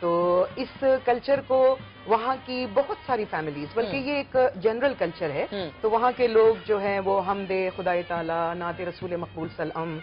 تو اس کلچر کو وہاں کی بہت ساری فیملیز، بلکہ یہ ایک جنرل کلچر ہے، تو وہاں کے لوگ جو ہیں وہ حمد خدائے تعالیٰ، نعت رسول مقبول سلام،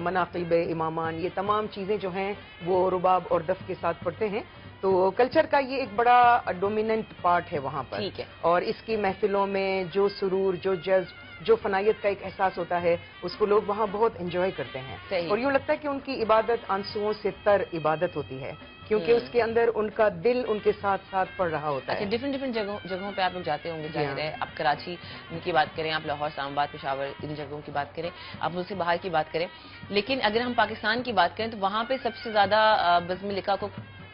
مناقب امامان، یہ تمام چیزیں جو ہیں وہ رباب اور دف کے ساتھ پڑھتے ہیں. تو کلچر کا یہ ایک بڑا ڈومیننٹ پارٹ ہے وہاں پر. اور اس کی محفلوں میں جو سرور، جو جذب، جو فنائیت کا ایک احساس ہوتا ہے، اس کو لوگ وہاں بہت انجوائے کرتے ہیں. اور یوں لگتا ہے کہ ان کی عبادت آنسوؤں سے تر عبادت ہوتی ہے، کیونکہ اس کے اندر ان کا دل ان کے ساتھ ساتھ پڑ رہا ہوتا ہے. ڈفرینٹ جگہوں پہ آپ لوگ جاتے ہوں گے، ظاہر ہے. آپ کراچی کی بات کریں، آپ لاہور، اسلام آباد، پشاور، ان جگہوں کی بات کریں، آپ اس سے باہر کی بات کریں، لیکن اگر ہم پاکستان کی بات کریں تو وہاں پہ سب سے زیادہ بزم لکھا کو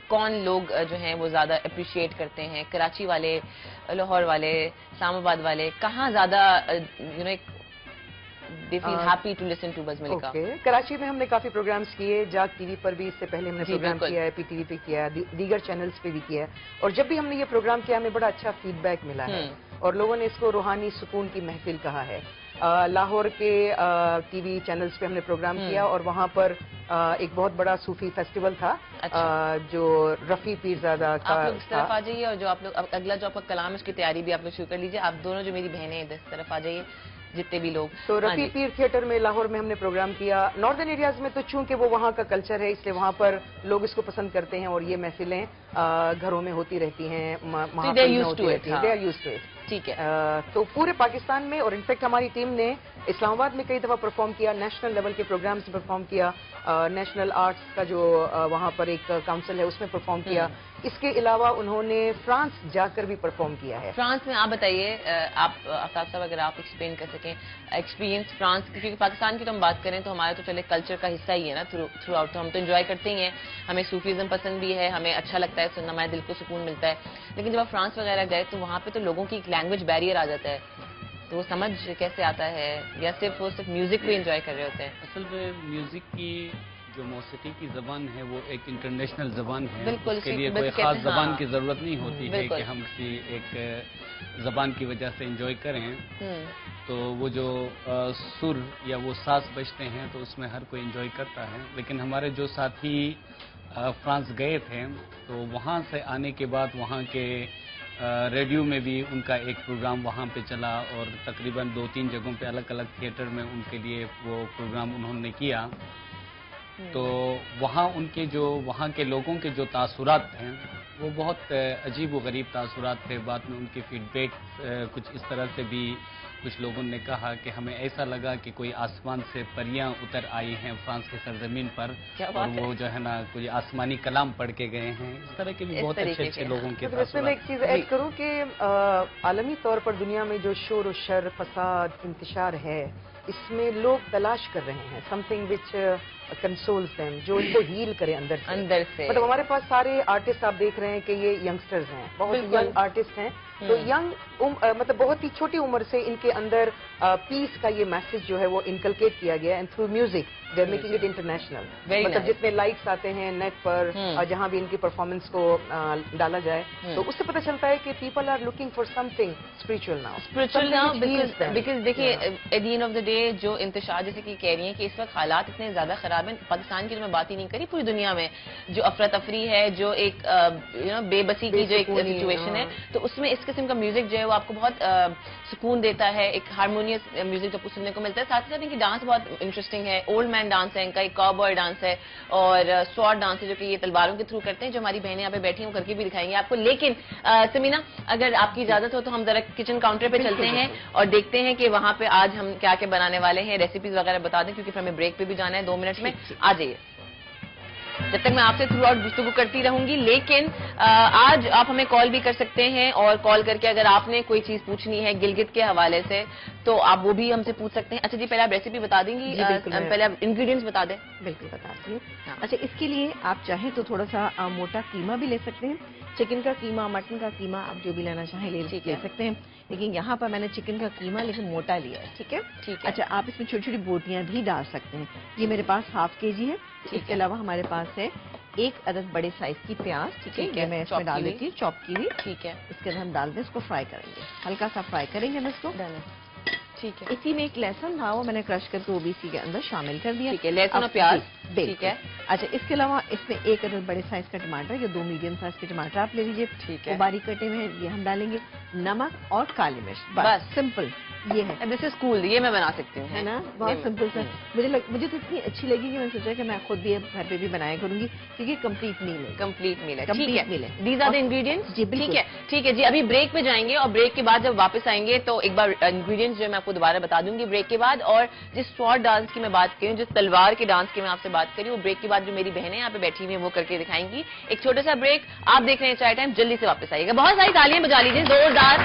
کون لوگ جو ہیں وہ زیادہ اپریشیٹ کرتے ہیں؟ کراچی والے، لاہور والے، اسلام آباد والے، کہاں زیادہ they feel happy to listen to بزم لکھا؟ کراچی میں ہم نے کافی پروگرامز کیے، جاگ ٹی وی پر بھی اس سے پہلے ہم نے پروگرام کیا ہے، پی ٹی وی پہ کیا ہے، دیگر چینلز پہ بھی کیا ہے. اور جب بھی ہم نے یہ پروگرام کیا ہمیں بڑا اچھا فیڈ بیک ملا ہے، اور لوگوں نے اس کو روحانی سکون کی محفل کہا ہے. لاہور کے ٹی وی چینلز پہ ہم نے پروگرام کیا، اور وہاں پر ایک بہت بڑا صوفی فیسٹیول تھا جو رفیع پیرزادہ کا. آپ لوگ اس طرف آ جائیے، اور جو آپ لوگ اگلا جو آپ کا کلام ہے اس کی تیاری بھی آپ لوگ شروع کر لیجیے. آپ دونوں جو میری بہنیں ہیں اس طرف آ جائیے، جتنے بھی لوگ. تو رفیع پیر تھیٹر میں لاہور میں ہم نے پروگرام کیا. ناردرن ایریاز میں تو چونکہ وہ وہاں کا کلچر ہے، اس لیے وہاں پر لوگ اس کو پسند کرتے ہیں، اور یہ محفلیں گھروں میں ہوتی رہتی ہیں، ٹھیک ہے. تو پورے پاکستان میں، اور انفیکٹ ہماری ٹیم نے اسلام آباد میں کئی دفعہ پرفارم کیا، نیشنل لیول کے پروگرامز پرفارم کیا، نیشنل آرٹس کا جو وہاں پر ایک کاؤنسل ہے اس میں پرفارم کیا. اس کے علاوہ انہوں نے فرانس جا کر بھی پرفارم کیا ہے. فرانس میں آپ بتائیے، آپ آفتاب صاحب اگر آپ ایکسپلین کر سکیں ایکسپیرینس فرانس، کیونکہ پاکستان کی تو ہم بات کریں تو ہمارا تو چلے کلچر کا حصہ ہی ہے نا تھرو آؤٹ، تو ہم تو انجوائے کرتے ہی ہیں، ہمیں صوفیزم پسند بھی ہے، ہمیں اچھا لگتا ہے سننا، ہمارے دل کو سکون ملتا ہے. لیکن جب آپ فرانس وغیرہ گئے تو وہاں پہ تو لوگوں کی ایک لینگویج بیریئر آ جاتا ہے، تو وہ سمجھ کیسے آتا ہے، یا صرف وہ صرف میوزک کو انجوائے کر رہے ہوتے ہیں؟ اصل میں میوزک کی جو موسیقی کی زبان ہے وہ ایک انٹرنیشنل زبان ہے. بالکل، اس کے لیے کوئی خاص زبان کی ضرورت نہیں ہوتی ہے کہ ہم کسی ایک زبان کی وجہ سے انجوائے کریں. تو وہ جو سر یا وہ ساز بجتے ہیں تو اس میں ہر کوئی انجوائے کرتا ہے. لیکن ہمارے جو ساتھی فرانس گئے تھے تو وہاں سے آنے کے بعد وہاں کے ریڈیو میں بھی ان کا ایک پروگرام وہاں پہ چلا، اور تقریباً 2-3 جگہوں پہ الگ الگ تھیٹر میں ان کے لیے وہ پروگرام انہوں نے کیا. تو وہاں ان کے جو وہاں کے لوگوں کے جو تاثرات ہیں وہ بہت عجیب و غریب تاثرات تھے. بعد میں ان کے فیڈ بیک کچھ اس طرح سے بھی کچھ لوگوں نے کہا کہ ہمیں ایسا لگا کہ کوئی آسمان سے پریاں اتر آئی ہیں فرانس کی سرزمین پر، اور وہ جو ہے نا کوئی آسمانی کلام پڑھ کے گئے ہیں. اس طرح کے بھی بہت اچھے اچھے لوگوں کے اس میں ایک چیز ایڈ کروں کہ عالمی طور پر دنیا میں جو شور و شر، فساد، انتشار ہے، اس میں لوگ تلاش کر رہے ہیں سم تھنگ وچ کنسولز دیم، جو ان کو ہیل کرے اندر سے. مطلب ہمارے پاس سارے آرٹسٹ آپ دیکھ رہے ہیں کہ یہ ینگسٹرز ہیں، بہت ینگ آرٹسٹ ہیں. تو ینگ مطلب بہت ہی چھوٹی عمر سے ان کے اندر پیس کا یہ میسج جو ہے وہ انکلکیٹ کیا گیا، and through music they are making it international. مطلب جتنے لائکس آتے ہیں نیٹ پر، جہاں بھی ان کی پرفارمنس کو ڈالا جائے تو اس سے پتہ چلتا ہے کہ people are looking for something spiritual now. Because دیکھیے at the end of the day جو انتشار جیسے کہ کہہ رہی ہیں کہ اس وقت حالات اتنے زیادہ خراب ہیں پاکستان کی، جو میں بات ہی نہیں کری، پوری دنیا میں جو افراتفری ہے، جو ایک بے بسی کی جو ایک سچویشن ہے، تو اس میں اس قسم کا میوزک جو ہے وہ آپ کو بہت سکون دیتا ہے. ایک ہارمونیس میوزک جو آپ کو سننے کو ملتا ہے. ساتھ ہی ساتھ ان کی ڈانس بہت انٹرسٹنگ ہے. اولڈ مین ڈانس ہے ان کا، ایک کاو بوائے ڈانس ہے، اور سوارڈ ڈانس ہے جو کہ یہ تلواروں کے تھرو کرتے ہیں، جو ہماری بہنیں یہاں پہ بیٹھی ہیں وہ کر کے بھی دکھائیں گے آپ کو. لیکن سمینا اگر آپ کی اجازت ہو تو ہم ذرا کچن کاؤنٹر پہ چلتے ہیں اور دیکھتے ہیں کہ وہاں پہ آج ہم کیا کیا بنانے والے ہیں. ریسیپیز وغیرہ بتا دیں کیونکہ پھر ہمیں بریک پہ بھی جانا ہے 2 منٹ میں. آ جائیے. جب تک میں آپ سے تھرو آؤٹ گفتگو کرتی رہوں گی، لیکن آج آپ ہمیں کال بھی کر سکتے ہیں، اور کال کر کے اگر آپ نے کوئی چیز پوچھنی ہے گلگت کے حوالے سے تو آپ وہ بھی ہم سے پوچھ سکتے ہیں. اچھا جی، پہلے آپ ریسیپی بتا دیں گی، پہلے آپ انگریڈینٹس بتا دیں. بالکل بتاتی ہوں. اچھا، اس کے لیے آپ چاہیں تو تھوڑا سا موٹا قیمہ بھی لے سکتے ہیں. چکن کا قیمہ، مٹن کا قیمہ، آپ جو بھی لینا چاہیں لے سکتے ہیں. لیکن یہاں پر میں نے چکن کا قیمہ لیکن موٹا لیا ہے. ٹھیک ہے. اچھا، آپ اس میں چھوٹی چھوٹی بوٹیاں بھی ڈال سکتے ہیں. یہ میرے پاس ½ kg ہے. اس کے علاوہ ہمارے پاس ہے 1 عدد بڑے سائز کی پیاز. ٹھیک ہے، میں اس میں ڈال دیتی ہوں چاپ کی ہوئی. ٹھیک ہے. اس کے اندر ہم ڈال دیں، اس کو فرائی کریں گے، ہلکا سا فرائی کریں گے ہم اس کو. ٹھیک ہے. اسی میں ایک لہسن تھا وہ میں نے کرش کر کے وہ بھی اسی کے اندر شامل کر دیا. ٹھیک ہے, لہسن اور پیاز. ٹھیک ہے. اچھا, اس کے علاوہ اس میں ایک عدد بڑے سائز کا ٹماٹر یا 2 میڈیم سائز کے ٹماٹر آپ لے لیجیے. ٹھیک ہے. باریک کٹے ہوئے یہ ہم ڈالیں گے. نمک اور کالی مرچ, بس سمپل یہ ہے. دس از کول, یہ میں بنا سکتی ہوں, ہے نا, بہت سمپل سا. مجھے تو اتنی اچھی لگی کہ میں نے سوچا کہ میں خود بھی گھر پہ بھی بنایا کروں گی کیونکہ کمپلیٹ میل ہے. کمپلیٹ میل ہے. ٹھیک ہے, دیز آر دی انگریڈینٹس. جی بالکل. ٹھیک ہے, ٹھیک ہے جی. ابھی بریک پہ جائیں گے اور بریک کے بعد جب واپس آئیں گے تو ایک بار انگریڈینٹس جو میں آپ کو دوبارہ بتا دوں گی بریک کے بعد. اور جس سوارڈ ڈانس کی میں بات کری ہوں, جس تلوار کے ڈانس کی میں آپ سے بات کری ہوں, بریک کے بعد جو میری بہنیں یہاں پہ بیٹھی ہوئی ہیں وہ کر کے دکھائیں گی. ایک چھوٹا سا بریک, آپ دیکھ رہے ہیں چائے ٹائم, جلدی سے واپس آئیے گا. بہت ساری تالیاں بجا لیجیے زوردار.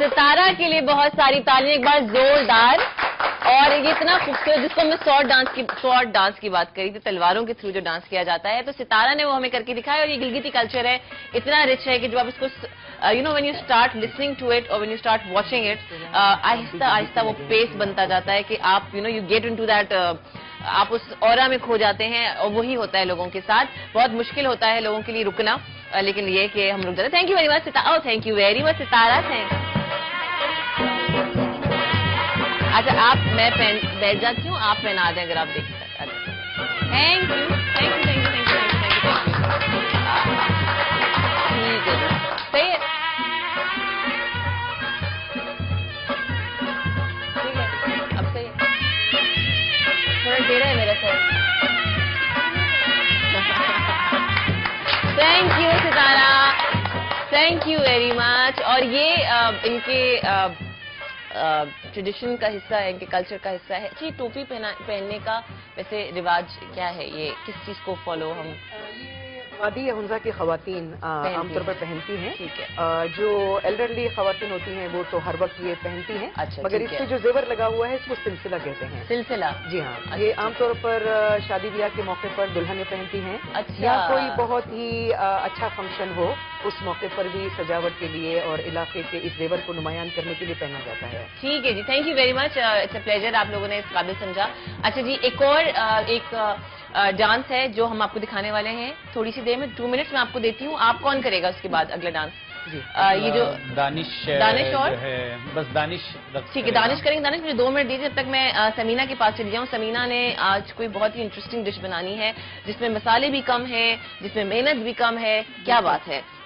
ستارہ کے لیے بہت ساری تالیاں ایک بار زوردار. اور یہ اتنا خوبصورت, جس کو ہم نے سوارڈ ڈانس کی بات کری تھی, تلواروں کے تھرو جو ڈانس کیا جاتا ہے, تو ستارہ نے وہ ہمیں کر کے دکھایا. اور یہ گلگتی کلچر ہے, اتنا رچ ہے کہ جب آپ اس کو when you start listening to it اور when you start watching it, آہستہ آہستہ وہ پیس بنتا جاتا ہے کہ آپ you get into that, آپ اس اورا میں کھو جاتے ہیں. اور وہی ہوتا ہے لوگوں کے ساتھ, بہت مشکل ہوتا ہے لوگوں کے لیے رکنا, لیکن یہ کہ ہم رک جاتے ہیں. تھینک یو ویری مچ ستارہ. تھینک یو ویری مچ ستارہ. تھینک. اچھا, آپ میں بیٹھ جاتی ہوں, آپ پہنا دیں اگر آپ دیکھ سکتے. Thank you, thank you, thank you, thank you, thank you, ٹھیک ہے جی, صحیح ہے. ٹھیک ہے, اب صحیح ہے, تھوڑا ٹیڑھا ہے میرا سر. تھینک یو ستارہ, تھینک یو ویری مچ. اور یہ ان کے ٹریڈیشن کا حصہ ہے, ان کے کلچر کا حصہ ہے. جی, ٹوپی پہننے کا ویسے رواج کیا ہے, یہ کس چیز کو فالو ہم وادی یا ہنزا کی خواتین عام طور پر پہنتی ہیں. ٹھیک ہے. جو ایلڈرلی خواتین ہوتی ہیں وہ تو ہر وقت یہ پہنتی ہیں. اچھا, مگر اس سے جو زیور لگا ہوا ہے اس کو سلسلہ کہتے ہیں. سلسلہ, جی ہاں, یہ عام طور پر شادی بیاہ کے موقع پر دلہنیں پہنتی ہیں. اچھا, یا کوئی بہت ہی اچھا فنکشن ہو اس موقع پر بھی سجاوٹ کے لیے اور علاقے کے اس زیور کو نمایاں کرنے کے لیے پہنا جاتا ہے. ٹھیک ہے جی, thank you very much. It's a pleasure, آپ لوگوں نے اس قابل سمجھا. اچھا جی, ایک اور ایک ڈانس ہے جو ہم آپ کو دکھانے والے ہیں تھوڑی سی دیر میں, 2 منٹس میں آپ کو دیتی ہوں. آپ کون کرے گا اس کے بعد اگلا ڈانس؟ جی, یہ جو دانش اور ہے, بس دانش. ٹھیک ہے, دانش کریں گے. دانش مجھے 2 منٹ دیجیے, جب تک میں سمینا کے پاس چلی جاؤں. سمینا نے آج کوئی بہت ہی انٹرسٹنگ ڈش بنانی ہے جس میں مسالے بھی کم ہیں, جس میں محنت بھی کم ہے. کیا بات ہے,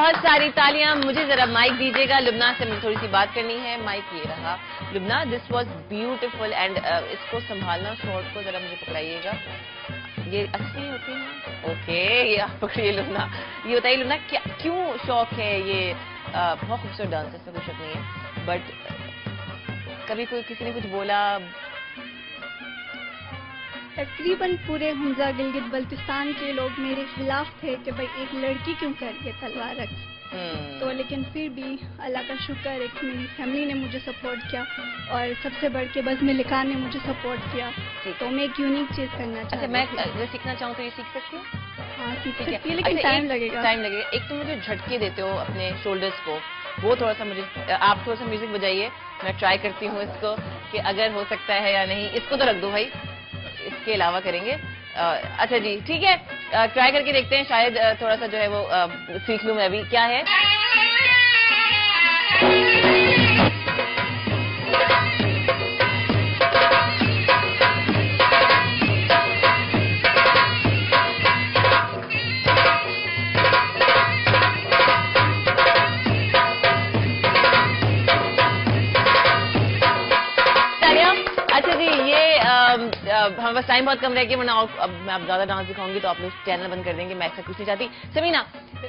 بہت ساری تالیاں. مجھے ذرا مائک دیجیے گا, لبنہ سے مجھے تھوڑی سی بات کرنی ہے. مائک یہ رہا. لبنہ, دس واز بیوٹیفل اینڈ اس کو سنبھالنا, شارٹ کو ذرا مجھے پکڑائیے گا. یہ اچھی ہوتی ہیں. اوکے, یہ آپ پکڑیے لبنہ. یہ بتائیے لبنہ, کیوں شوق ہے یہ؟ بہت خوبصورت ڈانس ہے, اس میں کوئی شک نہیں ہے, بٹ کبھی کوئی کسی نے کچھ بولا؟ تقریباً پورے حمزہ گلگت بلتستان کے لوگ میرے خلاف تھے کہ بھائی ایک لڑکی کیوں کر کے تلوار رکھی, تو لیکن پھر بھی اللہ کا شکر ہے کہ میری فیملی نے مجھے سپورٹ کیا, اور سب سے بڑھ کے بزم لکھان نے مجھے سپورٹ کیا. تو میں ایک یونیک چیز کرنا چاہتی ہوں. میں اگر سیکھنا چاہوں تو یہ سیکھ سکتی ہوں؟ ہاں سیکھ سکتی ہے, لیکن ٹائم لگے گا. ٹائم لگے گا. ایک تو مجھے جھٹکے دیتے ہو اپنے شولڈرز کو, وہ تھوڑا سا مجھے, آپ تھوڑا سا میوزک بجائیے, میں ٹرائی کرتی ہوں اس کو کہ اگر ہو سکتا ہے یا نہیں. اس کو تو رکھ دو بھائی, اس کے علاوہ کریں گے. اچھا جی ٹھیک ہے, ٹرائی کر کے دیکھتے ہیں, شاید تھوڑا سا جو ہے وہ سیکھ لوں میں ابھی. کیا ہے؟ ہم بس ٹائم بہت کم رہ گیا, ورنہ اب میں آپ زیادہ ڈانس دکھاؤں گی تو آپ لوگ چینل بند کر دیں گے. میں ایسا کچھ نہیں چاہتی. سمینا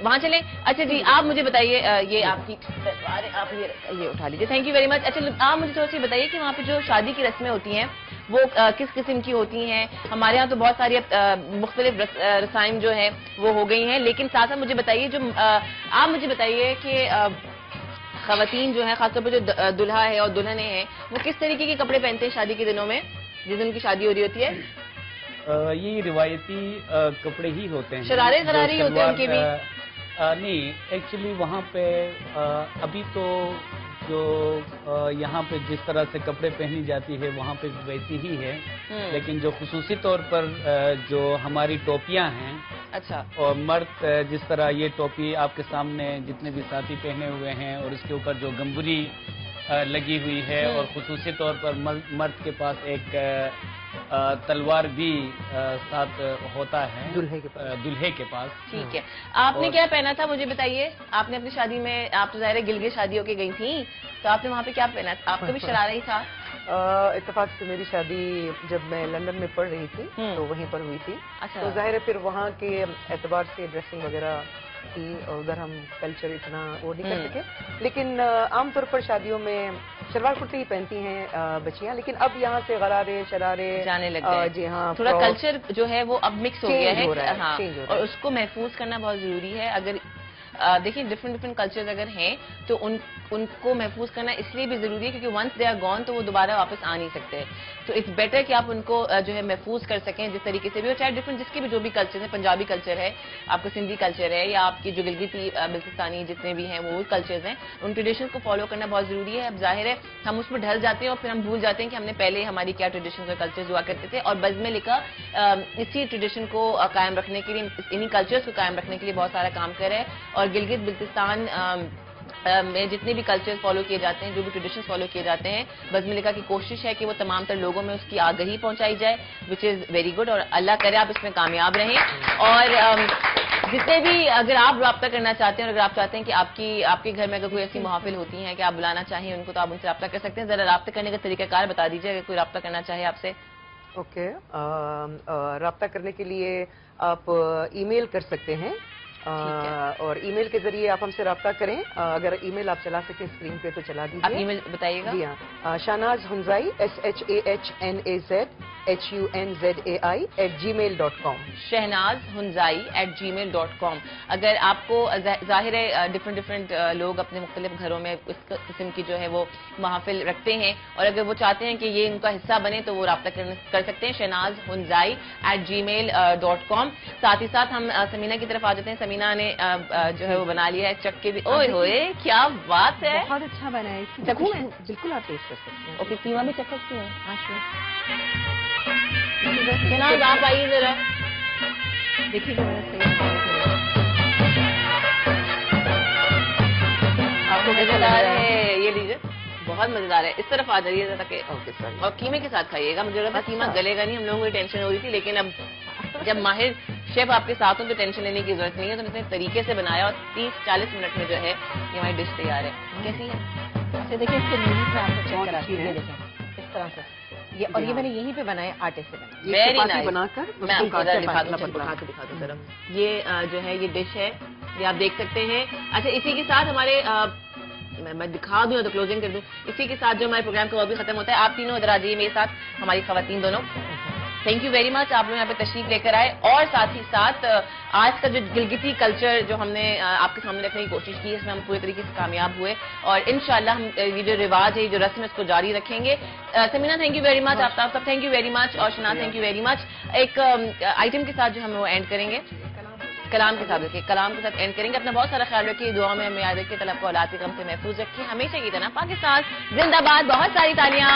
وہاں چلیں. اچھا جی آپ مجھے بتائیے, یہ آپ کی تلوار ہے, آپ یہ اٹھا لیجیے. تھینک یو ویری مچ. اچھا آپ مجھے تھوڑا سی بتائیے کہ وہاں پہ جو شادی کی رسمیں ہوتی ہیں وہ کس قسم کی ہوتی ہیں؟ ہمارے یہاں تو بہت ساری مختلف رسائم جو ہیں وہ ہو گئی ہیں, لیکن ساتھ ساتھ مجھے بتائیے, جو آپ مجھے بتائیے کہ خواتین جو ہیں, خاص طور پہ جو دلہا ہے اور دلہنیں ہیں, وہ کس طریقے کے کپڑے پہنتے ہیں شادی کے دنوں میں, جس دن کی شادی ہو رہی ہوتی ہے؟ یہ روایتی کپڑے ہی ہوتے ہیں. شرارے غرارے ہوتے ہیں ان کے بھی؟ نہیں, ایکچولی وہاں پہ ابھی تو جو یہاں پہ جس طرح سے کپڑے پہنی جاتی ہے وہاں پہ ویسی ہی ہے, لیکن جو خصوصی طور پر جو ہماری ٹوپیاں ہیں, اچھا, اور مرد جس طرح یہ ٹوپی آپ کے سامنے جتنے بھی ساتھی پہنے ہوئے ہیں, اور اس کے اوپر جو گمبری لگی ہوئی ہے, اور خصوصی طور پر مرد کے پاس ایک تلوار بھی ساتھ ہوتا ہے دلہے کے پاس. ٹھیک ہے. آپ نے کیا پہنا تھا مجھے بتائیے؟ آپ نے اپنی شادی میں, آپ تو ظاہر ہے گلگت شادی ہو کے گئی تھیں, تو آپ نے وہاں پہ کیا پہنا تھا؟ آپ کا بھی شرارہ ہی تھا؟ اتفاق سے میری شادی جب میں لندن میں پڑھ رہی تھی تو وہیں پر ہوئی تھی. اچھا. تو ظاہر ہے پھر وہاں کے اعتبار سے ڈریسنگ وغیرہ تھی, اور ادھر ہم کلچر اتنا وہ نہیں کر سکے, لیکن عام طور پر شادیوں میں شلوار کرتی ہی پہنتی ہیں بچیاں, لیکن اب یہاں سے غرارے شرارے جانے لگ گئے. جی ہاں, تھوڑا کلچر جو ہے وہ اب مکس ہو گیا ہے, ہاں, اور ہے. اس کو محفوظ کرنا بہت ضروری ہے. اگر دیکھیں ڈفرینٹ کلچرز اگر ہیں تو ان کو محفوظ کرنا اس لیے بھی ضروری ہے کیونکہ ونس دے آر گون تو وہ دوبارہ واپس آ نہیں سکتے. تو اٹس بیٹر کہ آپ ان کو جو ہے محفوظ کر سکیں جس طریقے سے بھی, اور چاہے ڈفرینٹ جس کے بھی جو بھی کلچر ہیں, پنجابی کلچر ہے, آپ کا سندھی کلچر ہے, یا آپ کی جو گلگتی بلتستانی جتنے بھی ہیں وہ کلچرز ہیں, ان ٹریڈیشنز کو فالو کرنا بہت ضروری ہے. اب ظاہر ہے ہم اس میں ڈھل جاتے ہیں اور پھر ہم بھول جاتے ہیں کہ ہم نے پہلے ہماری کیا ٹریڈیشنز اور کلچرز ہوا کرتے تھے, اور بزم لکھا اسی ٹریڈیشن کو قائم رکھنے کے لیے, انہی کلچرز کو قائم رکھنے کے لیے بہت سارا کام کر رہا ہے. اور گلگت بلتستان میں جتنے بھی کلچر فالو کیے جاتے ہیں, جو بھی ٹریڈیشن فالو کیے جاتے ہیں, بزم لکھا کی کوشش ہے کہ وہ تمام تر لوگوں میں اس کی آگہی پہنچائی جائے, وچ از ویری گڈ, اور اللہ کرے آپ اس میں کامیاب رہیں. اور جتنے بھی اگر آپ رابطہ کرنا چاہتے ہیں, اور اگر آپ چاہتے ہیں کہ آپ کے گھر میں اگر کوئی ایسی محافل ہوتی ہیں کہ آپ بلانا چاہیں ان کو, تو آپ ان سے رابطہ کر سکتے ہیں. ذرا رابطہ کرنے کا طریقہ کار بتا دیجیے اگر کوئی رابطہ کرنا چاہے آپ سے. اوکے, رابطہ کرنے کے لیے آپ ای میل کر سکتے ہیں, اور ای میل کے ذریعے آپ ہم سے رابطہ کریں. اگر ای میل آپ چلا سکیں اسکرین پہ تو چلا دیجیے. آپ ای میل بتائیے گا. جی ہاں, شہناز ہنزائی SHAHNAZHUNZAI@gmail.com. شہناز ہنزائی @gmail.com. اگر آپ کو ظاہر ہے ڈفرینٹ لوگ اپنے مختلف گھروں میں اس قسم کی جو ہے وہ محافل رکھتے ہیں, اور اگر وہ چاہتے ہیں کہ یہ ان کا حصہ بنے تو وہ رابطہ کر سکتے ہیں شہناز ہنزائی @gmail.com. ساتھ ہی ساتھ ہم سمینا کی طرف آ جاتے ہیں. سمینا نے جو ہے وہ بنا لیا ہے چکے بھی. اوئے ہوئے کیا بات ہے, بہت اچھا بنا ہے. چکو میں بالکل آپ ٹیسٹ کر سکتے ہیں. اوکے, قیمہ بھی چکھ سکتی ہیں. شہناز آپ آئیے ذرا, دیکھیے کہ میرا صحیح آپ کو مزیدار ہے, یہ لیجیے بہت مزیدار ہے. اس طرف آ جائیے ذرا کہ, اوکے سر. اور قیمے کے ساتھ کھائیے گا. مجھے لگا قیمہ گلے گا نہیں, ہم لوگوں کو ٹینشن ہو رہی تھی, لیکن اب جب ماہر شیف آپ کے ساتھ ہوں تو ٹینشن لینے کی ضرورت نہیں ہے. تو اتنے طریقے سے بنایا اور 30-40 منٹ میں جو ہے یہ ہماری ڈش تیار ہے. کیسی ہے؟ اچھا دیکھیں اس کے نیوز میں آپ کو چیک کراتی ہوں. یہ دیکھیں اس طرح سے یہ, اور یہ میں نے یہیں پہ بنائے آٹے سے بنائے. Very nice. بنا کر میں آپ کو دکھا دوں ذرا. یہ جو ہے یہ ڈش ہے, یہ آپ دیکھ سکتے ہیں. اچھا اسی کے ساتھ ہمارے میں دکھا دوں تو کلوزنگ کر دوں. اسی کے ساتھ جو ہمارے پروگرام کا وقت بھی ختم ہوتا ہے. آپ تینوں ادھر آ جائیے میرے ساتھ, ہماری خواتین دونوں. تھینک یو ویری مچ, آپ لوگ یہاں پہ تشریف لے کر آئے. اور ساتھ ہی ساتھ آج کا جو گلگتی کلچر جو ہم نے آپ کے سامنے رکھنے کی کوشش کی, اس میں ہم پورے طریقے سے کامیاب ہوئے. اور انشاءاللہ ہم یہ جو رواج ہے, یہ جو رسم ہے, اس کو جاری رکھیں گے. سمینا تھینک یو ویری مچ, آپ سب تھینک یو ویری مچ, اور شناز تھینک یو ویری مچ. ایک آئٹم کے ساتھ جو ہم وہ اینڈ کریں گے, کلام کے ساتھ رکھیے, کلام کے ساتھ اینڈ کریں گے. اپنا بہت سارا خیال رکھیے, دعا میں ہمیں یاد رکھیے, طلب کو اولاد کے غم سے محفوظ رکھیے. ہمیشہ کی طرح پاکستان زندہ باد. بہت ساری تالیاں.